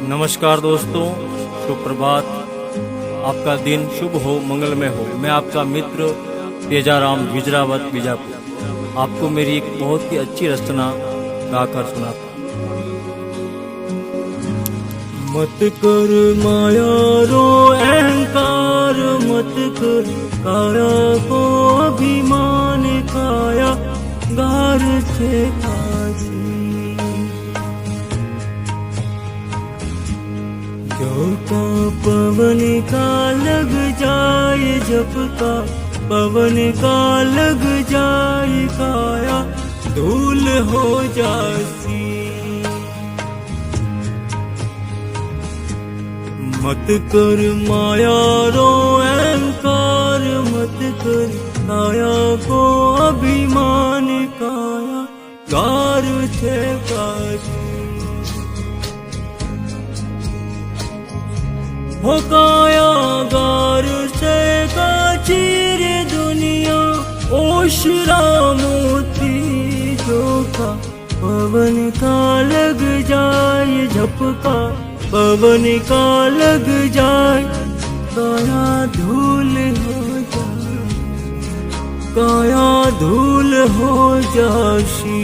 नमस्कार दोस्तों, सुप्रभात। आपका दिन शुभ हो, मंगलमय हो। मैं आपका मित्र तेजाराम हिजरावत बीजापुर आपको मेरी एक बहुत ही अच्छी रचना गाकर सुनाता हूँ। मत कर माया रो अहंकार, मत कर काया को अभिमान, काया गार से काजी। जो का पवन का लग जाए, जप का पवन का लग जाए, काया धूल हो जासी। मत कर माया रो अहंकार, मत कर काया को अभिमान, काया गार से काजी। हो काया गार से काची रे दुनिया, ओशरा मोती जो का पवन का लग जाए, झपका पवन का लग जाए, काया धूल हो जाए, काया धूल हो जासी।